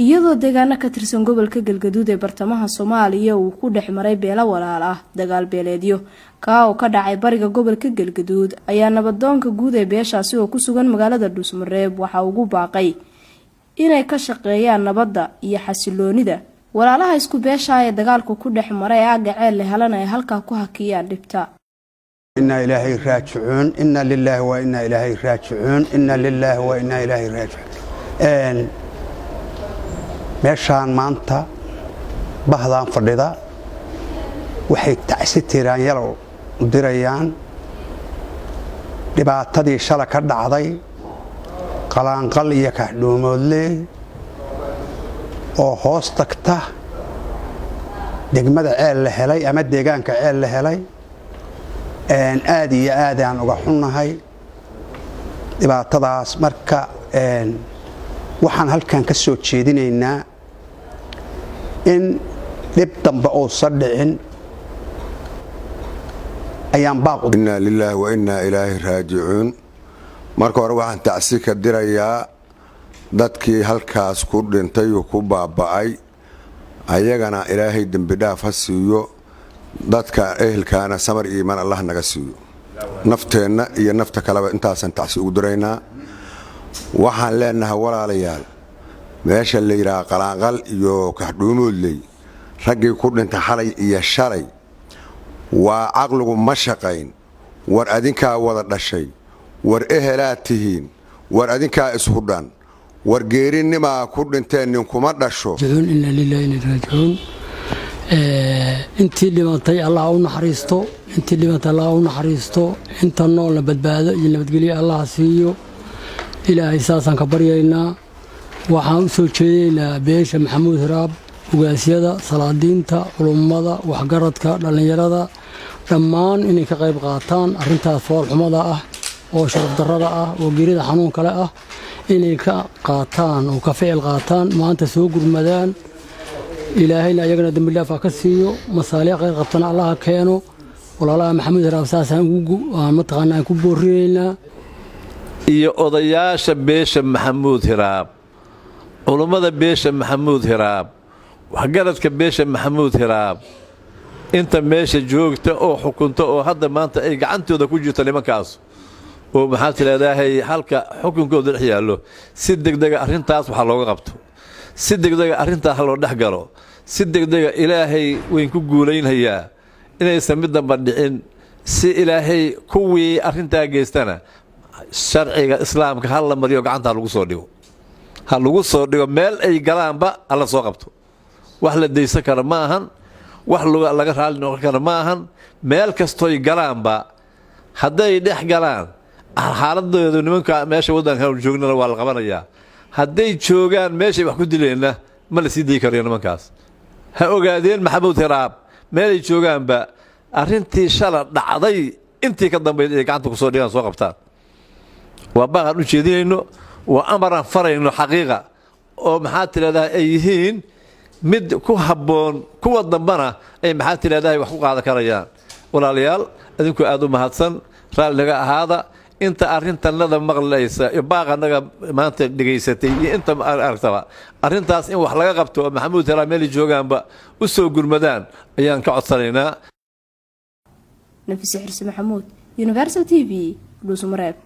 iyadoo deegaano ka tirsan gobolka Galgaduud ee bartamaha Soomaaliya uu ku dhex maray beelo walaal ah dagaal beeleedyo oo ka dhacay bariga gobolka Galgaduud ayaa nabadoonka guud ee beeshaasi oo ku sugan magaalada Dhuusmareeb waxa uu ugu baaqay inay ka shaqeeyaan nabadda iyo xasiloonida walaalaha isku beesha ee dagaalku ku dhex maray aaga ceel helan ay halka ku hakiyaan dhibta. inna ilaahi raaji'uun inna lillahi wa inna ilaahi raaji'uun inna lillahi wa inna ilaahi raaji'uun meeshaan maanta bahdan fadhida waxay tacsi tiraan yalow dirayaan dhibaatadii shala ka dhacday qalaanqal iyo kaxdhoomoodle oo hoos tagta degmada ceel la helay ama deegaanka ceel la helay aad iyo aad aan uga xunnahay dhibaatadaas marka waxaan halkan ka soo jeedinaynaa in dib dambe oo sadhicin ayaan baaqo inna lillahi wa inna ilaahi raaji'uun marka hore waxaan tacsi ka dirayaa dadkii halkaas ku dhintay oo ku baaba'ay ayagana ilaahay dambi dhaaf ha siiyo dadka ehelkaana samar iyo iimaan Allah naga siiyo nafteenna iyo nafta kaleba intaasan tacsi ugu diraynaa waxaan leenahay walaalayaal meesha la yiraahdo qalaanqal iyo kaxdhoomoodley raggii ku dhintay xalay iyo shalay waa aqligu ma shaqayn war adinkaa wada dhashay war ehelaad tihiin war adinkaa isku dhan war geerinimaa ku dhinteen ninkuma dhasho inna lillahi wa inna ilaihi raaji'uun intii dhimantay Allah u naxariisto intii dhimantay Allah u naxariisto inta nool badbaado iyo nabadgelyo Allah siiyo ilaahay saasan ka baryaynaa waxaan u soo jeedaynaa beesha Maxamuud Hiraab ugaasyada salaadiinta culumada waxgaradka dhalinyarada dhammaan inay ka qayb qaataan arintaas fool xumada ah oo sharaf darrada ah oo geerida xanuun kale ah inay ka qaataan oo ka ficil qaataan maanta soo gurmadaan ilaahayna ayagana dambi dhaaf ka siiyo masaaliix qayr qabtana Allah keeno walaalaha Maxamuud Hiraab saasan ugu mataqaanaa ku booriyeynaa iyo odayaasha beesha Maxamuud Hiraab culumada beesha Maxamuud Hiraab waxgaradka beesha Maxamuud Hiraab inta meesha joogta oo xukunta oo hadda maanta ay gacantooda ku jirto nimankaas oo maxaa tilaadahay halka xukunkooda dhex yaalo si degdeg ah arintaas waxa looga qabto si degdeg ah arintaas loo dhax galo si degdeg ah ilaahay weyn ku guuleynaya inaysan mid damba dhicin si ilaahay kuwii arintaa geystana sharciga islaamka hal la mariyo gacanta lagu soo dhigo meel ay galaanba alla soo qabto wax la deysan kara ma ahan wax laga raali noqon kara ma ahan meel kasto ay galaanba haday dhex galaan xaaladooda nimanka meesha wadanka joognana waa la qabanayaa haday joogaan meesha wax ku dileena ma la sii day karo nimankaas ha ogaadeen Maxamuud Hiraab meel ay joogaanba arintii shala dhacday intii ka dambeeyay ay gacanta ku soo dhigaan soo qabtaan وباقر نجدينه وأمر فرينه حقيقة ومحات لهذا أيهين مد كهبون كوا ضمنا أي محات لهذا وحقوق هذا كريان ولا ليال أذنكوا أدو مهاتسن رأى لقاء هذا أنت أرنت النظر مغل ليس يباقى نجا ما أنت دقيستي أنت أرتبا أرنت أصلا وحلاقة قبته محمود راميلي جوجان با وسوق المدان أيان كعصرنا نفس حرس محمود يونيفرسال تي في Dhuusmareeb.